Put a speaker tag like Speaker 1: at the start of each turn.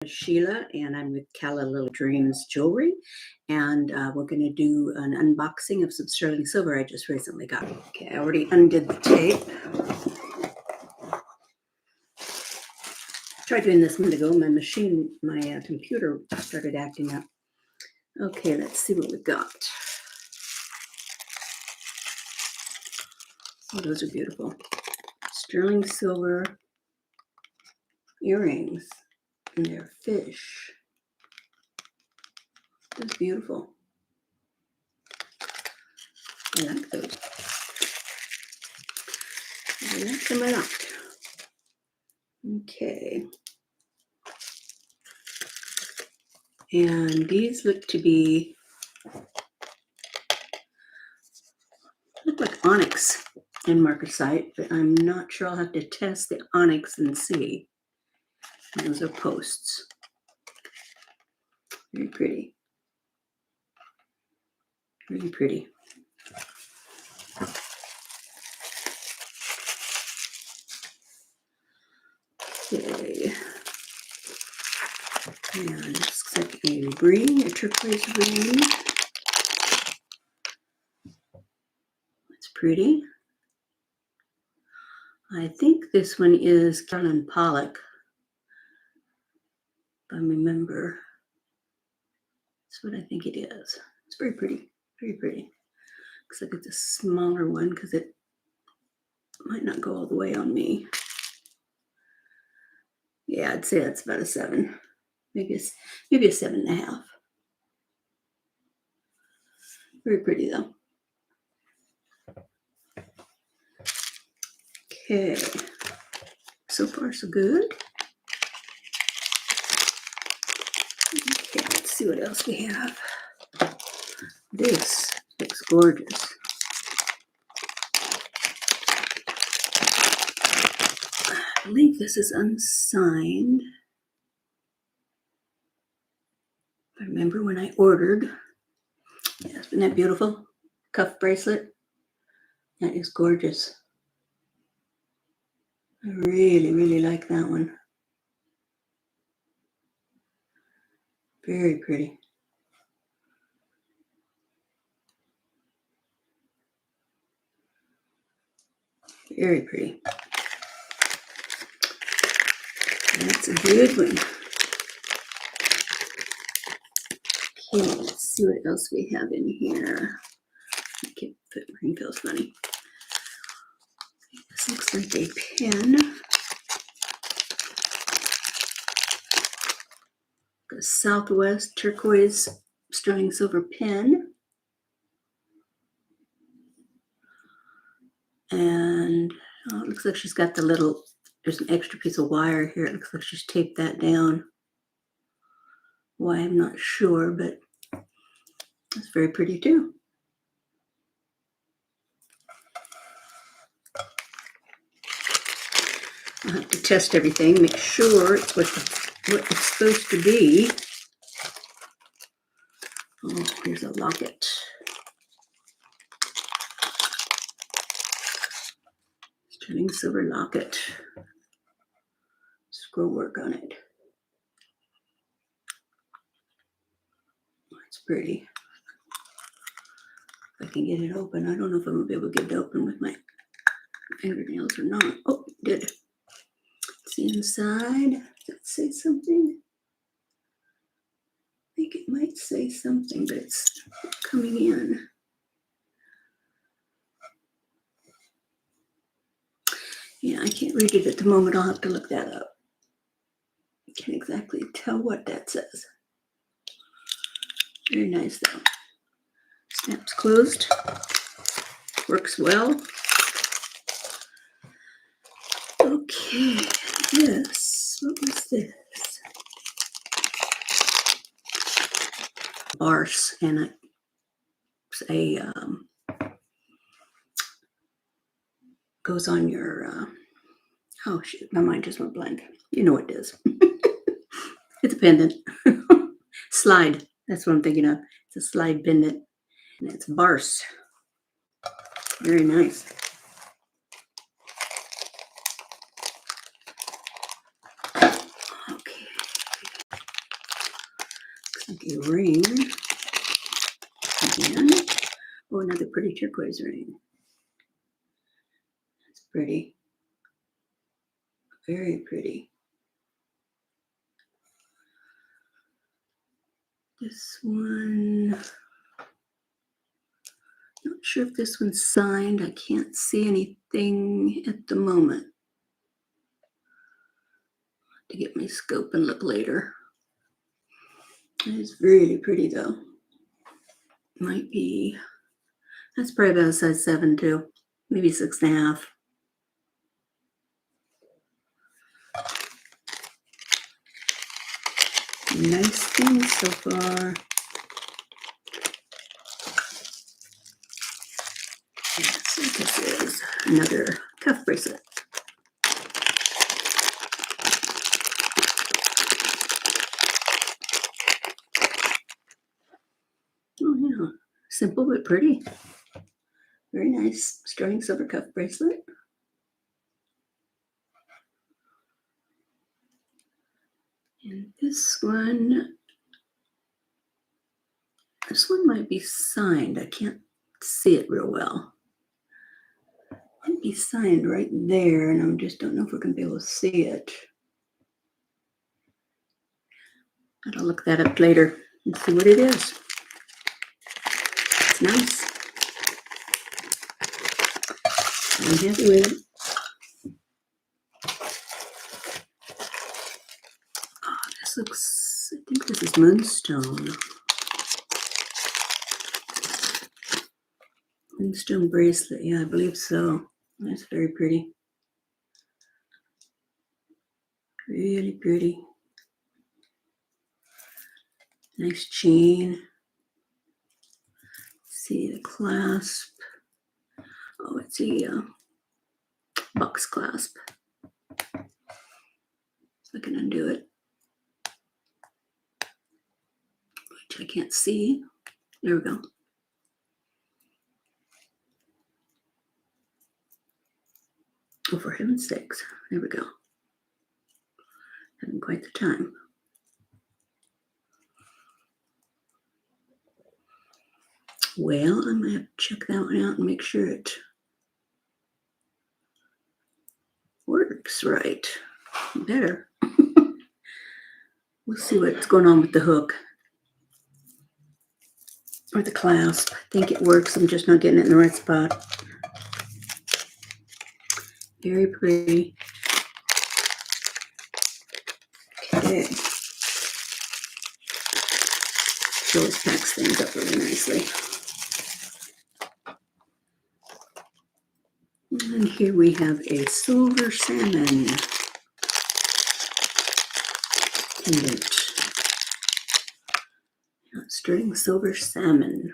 Speaker 1: Sheila, and I'm with Calla Little Dreams Jewelry, and we're going to do an unboxing of some sterling silver I just recently got. Okay, I already undid the tape. Tried doing this a minute ago. My computer started acting up. Okay, let's see what we got. Oh, those are beautiful. Sterling silver earrings, and they're fish. That's beautiful. I like those. I like them a lot. Okay. And these look like onyx in marcasite, but I'm not sure. I'll have to test the onyx and see. Those are posts. Very pretty. Really pretty. Okay. And it looks like a ring, a turquoise ring. It's pretty. I think this one is Carolyn Pollock, if I remember. That's what I think it is. It's very pretty. Very pretty. Looks like it's a smaller one because it might not go all the way on me. Yeah, I'd say that's about a 7. Maybe a 7.5. Very pretty though. Okay. So far so good. Okay, let's see what else we have. This looks gorgeous. I believe this is unsigned. I remember when I ordered. Yeah, isn't that beautiful? Cuff bracelet. That is gorgeous. I really, really like that one. Very pretty. Very pretty. That's a good one. Okay, let's see what else we have in here. Okay, footprint feels funny. This looks like a pen. A Southwest turquoise sterling silver pen. And it looks like she's got there's an extra piece of wire here. It looks like she's taped that down. Why, I'm not sure, but it's very pretty too. I'll have to test everything, make sure it's what it's supposed to be. Oh, here's a locket. Sterling silver locket. Scroll work on it. It's pretty. If I can get it open. I don't know if I'm going to be able to get it open with my fingernails or not. Oh, it did. It's the inside. Does it say something? I think it might say something, but it's coming in. Yeah, I can't read it at the moment. I'll have to look that up. I can't exactly tell what that says. Very nice though. Snaps closed. Works well. Okay, this. What was this? Barse, and it's a goes on your. Oh shoot, my mind just went blank. You know what it is. It's a pendant. Slide. That's what I'm thinking of. It's a slide pendant, and it's Barse. Very nice. Okay. Okay, ring again. Oh, another pretty turquoise ring. That's pretty. Very pretty. This one, not sure if this one's signed. I can't see anything at the moment. To get my scope and look later. It's really pretty though. Might be, that's probably about a size 7 too. Maybe 6.5. Nice things so far. So this is another cuff bracelet. Oh yeah, simple but pretty. Very nice sterling silver cuff bracelet. And this one might be signed. I can't see it real well. Might be signed right there, and I just don't know if we're going to be able to see it. I'll look that up later and see what it is. It's nice. And heavyweight. Oh, this looks, I think this is moonstone. Moonstone bracelet, yeah, I believe so. That's very pretty. Really pretty. Nice chain. See the clasp. Oh, it's a box clasp. So I can undo it. Which I can't see. There we go. Oh, for heaven's sakes. There we go. Having quite the time. Well, I'm going to have to check that one out and make sure it works right. Better. We'll see what's going on with the hook. Or the clasp. I think it works. I'm just not getting it in the right spot. Very pretty. Okay. It always packs things up really nicely. And here we have a silver salmon pendant. Sterling silver salmon.